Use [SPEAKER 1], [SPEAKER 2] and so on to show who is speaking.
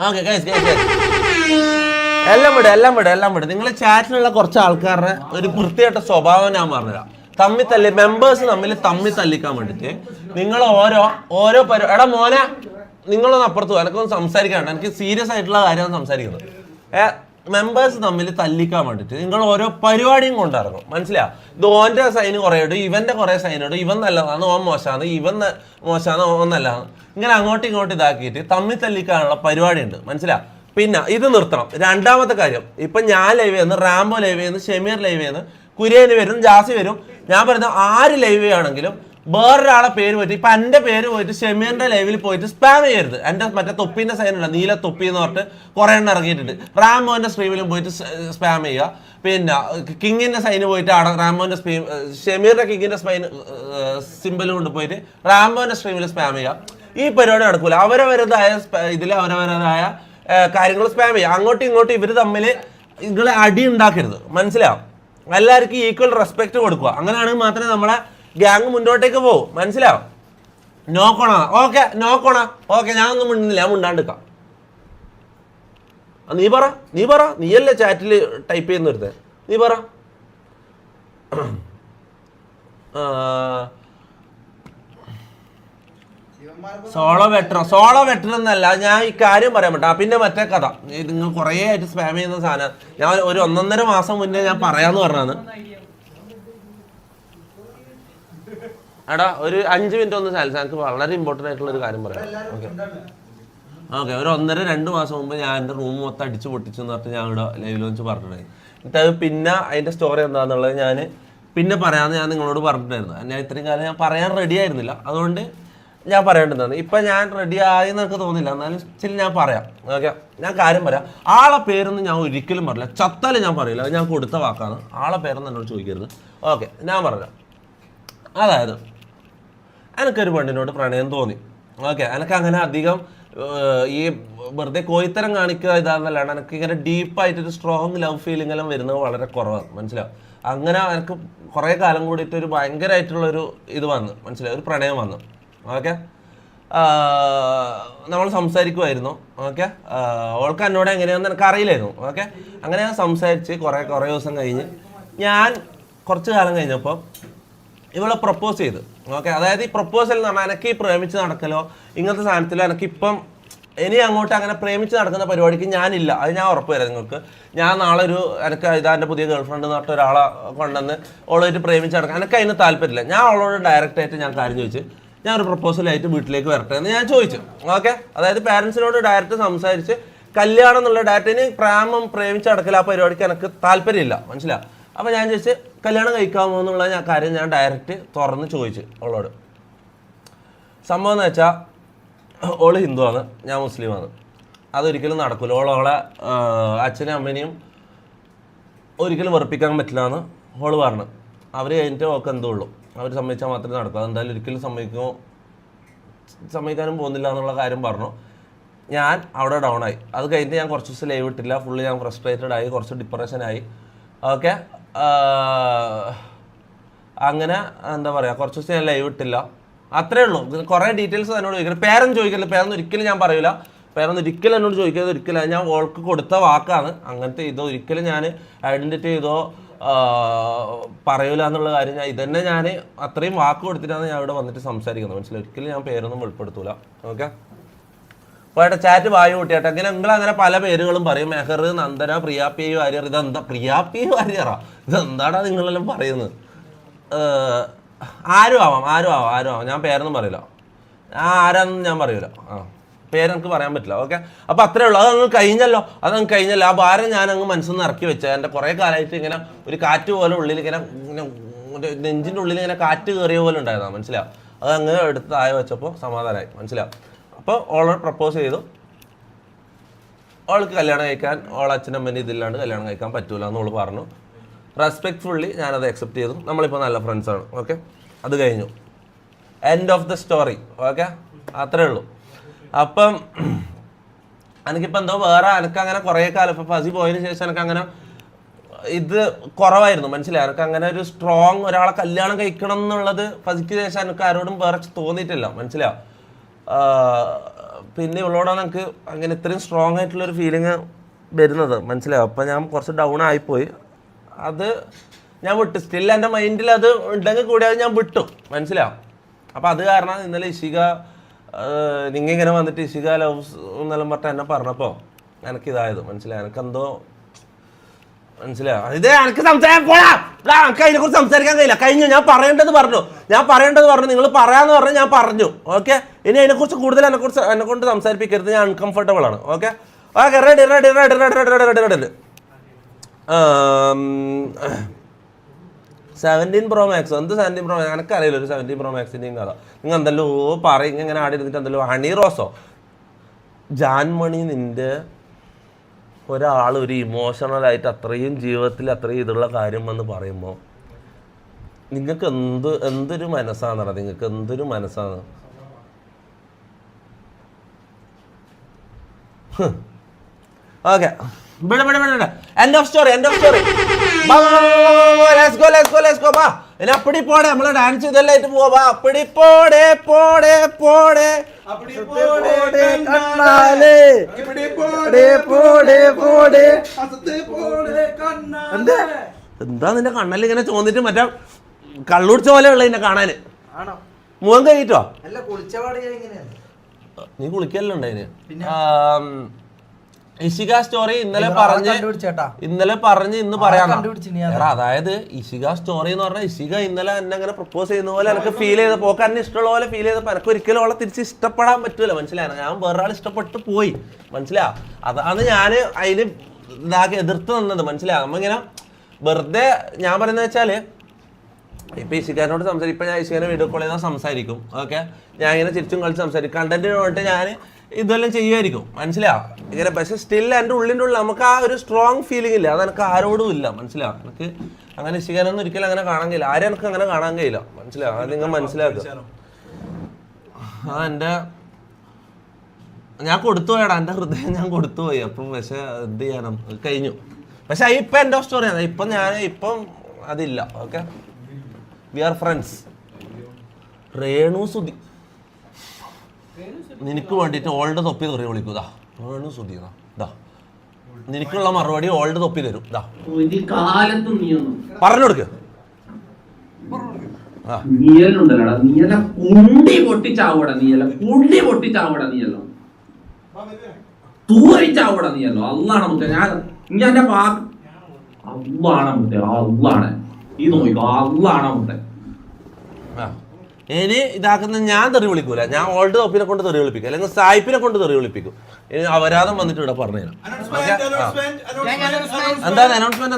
[SPEAKER 1] Okay എല്ലാം വിട് നിങ്ങൾ ചാറ്റിലുള്ള കുറച്ച് ആൾക്കാരുടെ ഒരു വൃത്തിയായിട്ട സ്വഭാവം ഞാൻ പറഞ്ഞുതരാം. മെമ്പേഴ്സ് തമ്മിൽ തല്ലിക്കാൻ വേണ്ടിട്ട് നിങ്ങൾ ഓരോ എടാ മോനെ നിങ്ങളൊന്ന് അപ്പുറത്ത് പോകും, എനിക്കൊന്ന് സംസാരിക്കാനുണ്ട്, എനിക്ക് സീരിയസ് ആയിട്ടുള്ള കാര്യമാണ് സംസാരിക്കുന്നത്. മെമ്പേഴ്സ് തമ്മിൽ തല്ലിക്കാൻ വേണ്ടിട്ട് നിങ്ങൾ ഓരോ പരിപാടിയും കൊണ്ടിറങ്ങും, മനസ്സിലാവും. ഇത് ഓൻ്റെ സൈന് കുറേ ഇടും, ഇവന്റെ കുറെ സൈൻ ഇടും, ഇവൻ നല്ലതാണ് ഓൻ മോശമാണ്, ഇവൻ മോശമാണ് ഓൻ നല്ലതാണ്, ഇങ്ങനെ അങ്ങോട്ടും ഇങ്ങോട്ടും ഇതാക്കിയിട്ട് തമ്മിൽ തല്ലിക്കാനുള്ള പരിപാടി ഉണ്ട്, മനസ്സിലാവും. പിന്നെ ഇത് നിർത്തണം. രണ്ടാമത്തെ കാര്യം, ഇപ്പൊ ഞാൻ ലൈവ് ചെയ്യുന്നു, റാംബോ ലൈവ് ചെയ്യുന്നു, ഷമീർ ലൈവ് ചെയ്യുന്നു, കുര്യന് വരും, ജാസി വരും. ഞാൻ പറയുന്നത് ആര് ലൈവ് ചെയ്യുകയാണെങ്കിലും വേറൊരാളെ പേര് പോയിട്ട് ഇപ്പൊ എന്റെ പേര് പോയിട്ട് ഷമീറിന്റെ ലൈവിൽ പോയിട്ട് സ്പാം ചെയ്യരുത്. എന്റെ മറ്റേ തൊപ്പിന്റെ സൈനുള്ള നീല തൊപ്പി എന്ന് പറഞ്ഞിട്ട് കുറെ എണ്ണം ഇറങ്ങിയിട്ടുണ്ട്. റാംബോന്റെ സ്ട്രീമിലും പോയിട്ട് സ്പാം ചെയ്യുക. പിന്നെ കിങ്ങിന്റെ സൈന് പോയിട്ട് റാംബോന്റെ ഷമീറിന്റെ കിങ്ങിന്റെ സിമ്പിൾ കൊണ്ട് പോയിട്ട് റാംബോന്റെ സ്ട്രീമിൽ സ്പാം ചെയ്യുക. ഈ പരിപാടി നടക്കൂല. അവരവരുതായ ഇതിൽ അവരവരുതായ കാര്യങ്ങൾ സ്പാം ചെയ്യുക. അങ്ങോട്ടും ഇങ്ങോട്ടും ഇവർ തമ്മിൽ നിങ്ങളെ അടി ഉണ്ടാക്കരുത്, മനസ്സിലാവും. എല്ലാവർക്കും ഈക്വൽ റെസ്പെക്ട് കൊടുക്കുക. അങ്ങനെയാണെങ്കിൽ മാത്രമേ നമ്മളെ ഗ്യാങ് മുന്നോട്ടേക്ക് പോകും, മനസ്സിലാവും. നോക്കണ ഓക്കെ ഞാനൊന്നും മിണ്ടുന്നില്ല, ഞാൻ മിണ്ടാണ്ടിരിക്കാം. നീ പറ നീയല്ലേ ചാറ്റിൽ ടൈപ്പ് ചെയ്യുന്ന ഒരുത്തൻ, നീ പറ. സോളോ വെറ്റർ എന്നല്ല ഞാൻ ഈ കാര്യം പറയാൻ പറ്റാ. പിന്നെ മറ്റേ കഥ നിങ്ങൾ കുറേ ആയിട്ട് സ്പാം ചെയ്യുന്ന സാധനം ഞാൻ ഒരു 1.5 മാസം മുന്നേ ഞാൻ പറയാന്ന് പറഞ്ഞാണ്. എടാ ഒരു 5 മിനിറ്റ് ഒന്ന് എനിക്ക് വളരെ ഇമ്പോർട്ടൻ്റ് ആയിട്ടുള്ള ഒരു കാര്യം പറയാം. ഓക്കെ ഒരു 1.5-2 മാസം മുമ്പ് ഞാൻ എൻ്റെ റൂം മൊത്തം അടിച്ചു പൊട്ടിച്ചെന്ന് പറഞ്ഞിട്ട് ഞാൻ ഇവിടെ ലൈവിൽ വെച്ച് പറഞ്ഞിട്ടുണ്ടായി. എന്നിട്ട് അത് പിന്നെ അതിൻ്റെ സ്റ്റോറി എന്താണെന്നുള്ളത് ഞാൻ പിന്നെ പറയാമെന്ന് ഞാൻ നിങ്ങളോട് പറഞ്ഞിട്ടുണ്ടായിരുന്നു. ഞാൻ ഇത്രയും കാലം ഞാൻ പറയാൻ റെഡി ആയിരുന്നില്ല, അതുകൊണ്ട് ഞാൻ പറയേണ്ടതാണ്. ഇപ്പം ഞാൻ റെഡി ആയി എന്നൊക്കെ തോന്നില്ല, എന്നാലും ചില ഞാൻ പറയാം. ഓക്കെ ഞാൻ കാര്യം പറയാം. ആളെ പേരൊന്നും ഞാൻ ഒരിക്കലും പറയില്ല, ചത്താലും ഞാൻ പറയില്ല, അത് ഞാൻ കൊടുത്ത വാക്കാണ്. ആളെ പേരൊന്നും എന്നോട് ചോദിക്കരുത്. ഓക്കെ ഞാൻ പറയാം. അതായത് എനിക്കൊരു പെണ്ണിനോട് പ്രണയം തോന്നി. ഓക്കെ എനിക്കങ്ങനെ അധികം ഈ വെറുതെ കോയിത്തരം കാണിക്കുക ഇതാണെന്നല്ലാണ്ട് എനിക്ക് ഇങ്ങനെ ഡീപ്പായിട്ടൊരു സ്ട്രോങ് ലവ് ഫീലിംഗ് എല്ലാം വരുന്നത് വളരെ കുറവാണ്, മനസ്സിലാവും. അങ്ങനെ എനിക്ക് കുറേ കാലം കൂടിയിട്ട് ഒരു ഭയങ്കരമായിട്ടുള്ളൊരു ഇത് വന്നു, മനസ്സിലായി, ഒരു പ്രണയം വന്നു. ഓക്കെ നമ്മൾ സംസാരിക്കുമായിരുന്നു. ഓക്കെ അവൾക്ക് എന്നോട് എങ്ങനെയാണെന്ന് എനിക്ക് അറിയില്ലായിരുന്നു. ഓക്കെ അങ്ങനെ ഞാൻ സംസാരിച്ച് കുറേ ദിവസം കഴിഞ്ഞ് ഞാൻ കുറച്ച് കാലം കഴിഞ്ഞപ്പോൾ ഇവളെ പ്രപ്പോസ് ചെയ്തു. ഓക്കെ അതായത് ഈ പ്രപ്പോസൽ എന്ന് പറഞ്ഞാൽ എനിക്ക് ഈ പ്രേമിച്ച് നടക്കലോ ഇങ്ങനത്തെ സാധനത്തിലോ എനിക്കിപ്പം ഇനി അങ്ങോട്ട് അങ്ങനെ പ്രേമിച്ച് നടക്കുന്ന പരിപാടിക്ക് ഞാനില്ല, അത് ഞാൻ ഉറപ്പ് തരാം നിങ്ങൾക്ക്. ഞാൻ നാളെ എനിക്ക് ഇതാൻ്റെ പുതിയ ഗേൾ ഫ്രണ്ട് എന്ന് പറഞ്ഞിട്ട് ഒരാളെ കൊണ്ടുവന്ന് അവളായിട്ട് പ്രേമിച്ച് നടക്കാൻ എനിക്ക് അതിന് താല്പര്യമില്ല. ഞാൻ അവളോട് ഡയറക്റ്റായിട്ട് ഞാൻ കാര്യം ചോദിച്ച് ഞാൻ ഒരു പ്രപ്പോസലായിട്ട് വീട്ടിലേക്ക് വരട്ടെ എന്ന് ഞാൻ ചോദിച്ചു. ഓക്കെ അതായത് പാരൻസിനോട് ഡയറക്റ്റ് സംസാരിച്ച് കല്യാണം എന്നുള്ള ഡയറക്റ്റിന് പ്രേമിച്ച് നടക്കൽ ആ പരിപാടിക്ക് എനിക്ക് താല്പര്യമില്ല, മനസ്സിലാവും. അപ്പോൾ ഞാൻ ചോദിച്ച് കല്യാണം കഴിക്കാമോ എന്നുള്ള കാര്യം ഞാൻ ഡയറക്റ്റ് തുറന്ന് ചോദിച്ചു അവളോട്. സംഭവം എന്ന് വെച്ചാൽ ഓള് ഹിന്ദുവാണ്, ഞാൻ മുസ്ലിമാണ്. അതൊരിക്കലും നടക്കില്ല. ഓളെ അച്ഛനും അമ്മേനെയും ഒരിക്കലും വെറുപ്പിക്കാൻ പറ്റില്ല എന്ന് ഓള് പറഞ്ഞു. അവർ കഴിഞ്ഞിട്ട് ഓൾക്ക് എന്തോ ഉള്ളൂ, അവർ സമ്മതിച്ചാൽ മാത്രമേ നടക്കൂ. അതെന്തായാലും ഒരിക്കലും സമ്മതിക്കാനും പോകുന്നില്ല എന്നുള്ള കാര്യം പറഞ്ഞു. ഞാൻ അവിടെ ഡൗൺ ആയി. അത് കഴിഞ്ഞിട്ട് ഞാൻ കുറച്ച് ദിവസം ലൈവ് ഇട്ടില്ല, ഫുള്ള് ഞാൻ ഫ്രസ്ട്രേറ്റഡ് ആയി, കുറച്ച് ഡിപ്രഷനായി. ഓക്കെ അങ്ങനെ എന്താ പറയുക, കുറച്ച് ദിവസം ഞാൻ ലൈവ് ഇട്ടില്ല, അത്രേ ഉള്ളൂ. കുറേ ഡീറ്റെയിൽസ് എന്നോട് ചോദിക്കുന്നത്. പേരൊന്നും ചോദിക്കില്ല, പേരൊന്നും ഒരിക്കലും ഞാൻ പറയില്ല, പേരൊന്നും ഒരിക്കലും എന്നോട് ചോദിക്കുന്നത് ഒരിക്കലും. ഞാൻ ഓൾക്ക് കൊടുത്ത വാക്കാണ്. അങ്ങനത്തെ ഇതോ ഒരിക്കലും ഞാൻ ഐഡൻറ്റിറ്റി ചെയ്തോ പറയൂല എന്നുള്ള കാര്യം ഇതന്നെ ഞാൻ അത്രയും വാക്ക് കൊടുത്തിട്ടാണ് ഞാൻ ഇവിടെ വന്നിട്ട് സംസാരിക്കുന്നത്, മനസ്സിലായി. ഒരിക്കലും ഞാൻ പേരൊന്നും വെളിപ്പെടുത്തൂല. ഓക്കെ അപ്പോൾ ചാറ്റ് വായു കൂട്ടിയാട്ടെ. അങ്ങനെ നിങ്ങളങ്ങനെ പല പേരുകളും പറയും, മെഹർ, നന്ദന, പ്രിയാപ്പി വാര്യർ. ഇതെന്താ പ്രിയാപ്പി വാര്യറാ, ഇതെന്താടാ നിങ്ങളെല്ലാം പറയുന്നത്? ആരും ആവാം, ഞാൻ പേരൊന്നും പറയില്ല, ആരാന്നും ഞാൻ പറയൂല. പേരെനിക്ക് പറയാൻ പറ്റില്ല. ഓക്കെ അപ്പോൾ അത്രേ ഉള്ളൂ. അതങ്ങ് കഴിഞ്ഞല്ലോ. ആ ഭാരം ഞാനങ്ങ് മനസ്സിൽ നിന്ന് ഇറക്കി വെച്ചത്. എൻ്റെ കുറേ കാലമായിട്ട് ഇങ്ങനെ ഒരു കാറ്റ് പോലെ ഉള്ളിൽ ഇങ്ങനെ നെഞ്ചിൻ്റെ ഉള്ളിൽ ഇങ്ങനെ കാറ്റ് കയറിയ പോലെ ഉണ്ടായതാണ്, മനസ്സിലാവും. അതങ്ങ് എടുത്ത് താഴെ വെച്ചപ്പോൾ സമാധാനമായി, മനസ്സിലാവും. അപ്പോൾ ഓളോട് പ്രപ്പോസ് ചെയ്തു. അവൾക്ക് കല്യാണം കഴിക്കാൻ ഓളെ അച്ഛനമ്മേൻ്റെ ഇതില്ലാണ്ട് കല്യാണം കഴിക്കാൻ പറ്റൂല എന്ന് ഓള് പറഞ്ഞു. റെസ്പെക്റ്റ്ഫുള്ളി ഞാനത് അക്സെപ്റ്റ് ചെയ്തു. നമ്മളിപ്പോൾ നല്ല ഫ്രണ്ട്സാണ്. ഓക്കെ അത് കഴിഞ്ഞു, end of the story. Okay അത്രേ ഉള്ളൂ. അപ്പം എനിക്കിപ്പോൾ എന്തോ എനിക്കങ്ങനെ കുറേ കാലം ഇപ്പോൾ ഫസി പോയതിന് ശേഷം എനിക്കങ്ങനെ ഇത് കുറവായിരുന്നു, മനസ്സിലായി. എനിക്കങ്ങനെ ഒരു സ്ട്രോങ് ഒരാളെ കല്യാണം കഴിക്കണം എന്നുള്ളത് ഫസിക്ക് ശേഷം എനിക്ക് ആരോടും വേറെ തോന്നിയിട്ടില്ല, മനസ്സിലാവും. പിന്നെ ഇവളോടാണ് എനിക്ക് അങ്ങനെ ഇത്രയും സ്ട്രോങ് ആയിട്ടുള്ളൊരു ഫീലിങ് വരുന്നത്, മനസ്സിലാവും. അപ്പം ഞാൻ കുറച്ച് ഡൗൺ ആയിപ്പോയി. അത് ഞാൻ വിട്ടു. സ്റ്റിൽ എൻ്റെ മൈൻഡിൽ അത് ഉണ്ടെങ്കിൽ കൂടി അത് ഞാൻ വിട്ടു, മനസ്സിലാവും. അപ്പം അത് കാരണം ഇന്നലെ ഇഷിക നിങ്ങൾ ഇങ്ങനെ വന്നിട്ട് ഇഷിക ലവ്സ് എന്നെല്ലാം പറഞ്ഞിട്ട് എന്നെ പറഞ്ഞപ്പോൾ എനിക്കിതായത് മനസ്സിലായി. എനിക്കെന്തോ മനസ്സിലായോ? ഇത് എനിക്ക് എനിക്ക് അതിനെക്കുറിച്ച് സംസാരിക്കാൻ കഴിയില്ല. കഴിഞ്ഞു. ഞാൻ പറയേണ്ടത് പറഞ്ഞു. നിങ്ങൾ പറയാന്ന് പറഞ്ഞു, ഞാൻ പറഞ്ഞു. ഓക്കെ, ഇനി അതിനെക്കുറിച്ച് കൂടുതൽ എന്നെ കൊണ്ട് സംസാരിപ്പിക്കരുത്. ഞാൻ അൺകംഫർട്ടബിൾ ആണ്. Okay okay, ready 17 Pro Max. എന്ത് 17 Pro Max? എനിക്കറിയില്ല ഒരു 17 Pro Maxൻ്റെയും കഥ. നിങ്ങൾ എന്തല്ലോ പറയും, ഇങ്ങനെ ആടി ഇരുന്നിട്ട് എന്തല്ലോ ഹണി റോസോ ജാൻമണി. നിൻ്റെ ഒരാൾ ഒരു ഇമോഷണലായിട്ട് അത്രയും ജീവിതത്തിൽ അത്രയും ഇതുള്ള കാര്യം വന്ന് പറയുമ്പോൾ നിങ്ങൾക്ക് എന്തൊരു മനസ്സാണെന്നറിയാം. നിങ്ങൾക്ക് എന്തൊരു മനസ്സാണ്. Okay, end of story. ഇനി അപ്പടി പോടെ, നമ്മള് ഡാൻസ് ഇതെല്ലാം പോവാ. അപ്പടി പോടെ പോടെ പോടെ എന്താ നിന്റെ കണ്ണല് ഇങ്ങനെ ചോന്നിട്ട് മറ്റേ കള്ളുടിച്ച പോലെ ഉള്ള ഇതിനെ കാണാന്. മുഖം കഴിട്ടോ? നീ കുളിക്കല്ലോ ഉണ്ടായിന്. ഇഷിക സ്റ്റോറി ഇന്നലെ പറഞ്ഞ് ഇന്ന് പറയാം. അതായത് ഇഷിക സ്റ്റോറി എന്ന് പറഞ്ഞാൽ ഇഷിക ഇന്നലെ എന്നെ അങ്ങനെ പ്രപ്പോസ് ചെയ്യുന്ന പോലെ എനിക്ക് ഫീൽ ചെയ്തപ്പോൾ, ഓക്കെ എന്നെ ഇഷ്ടമുള്ള പോലെ ഫീൽ ചെയ്തപ്പോൾ എനിക്ക് ഒരിക്കലും അവളെ തിരിച്ച് ഇഷ്ടപ്പെടാൻ പറ്റൂല, മനസ്സിലായോ? ഞാൻ വേറൊരാൾ ഇഷ്ടപ്പെട്ട് പോയി, മനസ്സിലായോ? അതാണ് ഞാൻ അതിന് എതിർത്ത് നിന്നത്, മനസ്സിലായോ? നമ്മ ഇങ്ങനെ വെറുതെ ഞാൻ പറയുന്നത് വെച്ചാൽ ഇപ്പം ഇഷികാനോട് ഇപ്പം ഞാൻ ഇഷികാനെ വീഡിയോ കോൾ ചെയ്താൽ സംസാരിക്കും. ഓക്കെ, ഞാൻ ഇങ്ങനെ ചിരിച്ചും കളിച്ച് സംസാരിക്കും. കണ്ടന്റിന് വേണ്ടിയിട്ട് ഞാൻ ഇതെല്ലാം ചെയ്യുമായിരിക്കും, മനസ്സിലാവും ഇങ്ങനെ. പക്ഷെ സ്റ്റിൽ എൻ്റെ ഉള്ളിൻ്റെ ഉള്ളിൽ നമുക്ക് ആ ഒരു സ്ട്രോങ് ഫീലിംഗ് ഇല്ല. അത് എനിക്ക് ആരോടും ഇല്ല, മനസ്സിലാവും. എനിക്ക് അങ്ങനെ ഇഷികാനൊന്നും ഒരിക്കലും അങ്ങനെ കാണാൻ കഴിയില്ല. ആരും എനിക്ക് അങ്ങനെ കാണാൻ കഴിയില്ല, മനസ്സിലാവും. അത് നിങ്ങൾ മനസ്സിലാക്കുക. എൻ്റെ ഞാൻ കൊടുത്തുപോയടാ, എൻ്റെ ഹൃദയം ഞാൻ കൊടുത്തുപോയി. അപ്പം പക്ഷെ എന്ത് ചെയ്യാനും കഴിഞ്ഞു. പക്ഷെ ഇപ്പം എൻ്റെ സ്റ്റോറിയാണ്. ഇപ്പം അതില്ല. Okay, we are friends. Renu Sudhi നിനക്ക് വേണ്ടിയിട്ട് ഓൾഡ് തൊപ്പി തെറി വിളിക്കൂതാ. രേണു സുധി നിനക്കുള്ള മറുപടി ഓൾഡ് തൊപ്പി തരും. പറഞ്ഞു കൊടുക്ക.
[SPEAKER 2] അള്ളാണ് മുത്തേ, ഞാൻ അള്ളാണ് മുത്തേ, അള്ളാണ് ഈ നോക്കിക്കോ, അള്ളാണ് മുത്തേ.
[SPEAKER 1] ഇനി ഇതാക്കുന്ന ഞാൻ തെറി വിളിക്കൂല. ഞാൻ ഓൾഡ് തൊപ്പിനെ കൊണ്ട് തെറി വിളിപ്പിക്കും, അല്ലെങ്കിൽ സായിപ്പിനെ കൊണ്ട് തെറി വിളിപ്പിക്കും. ഇനി അപരാധം വന്നിട്ട് ഇവിടെ പറഞ്ഞു തരാം. എന്താണ് അനൗൺസ്മെന്റ്?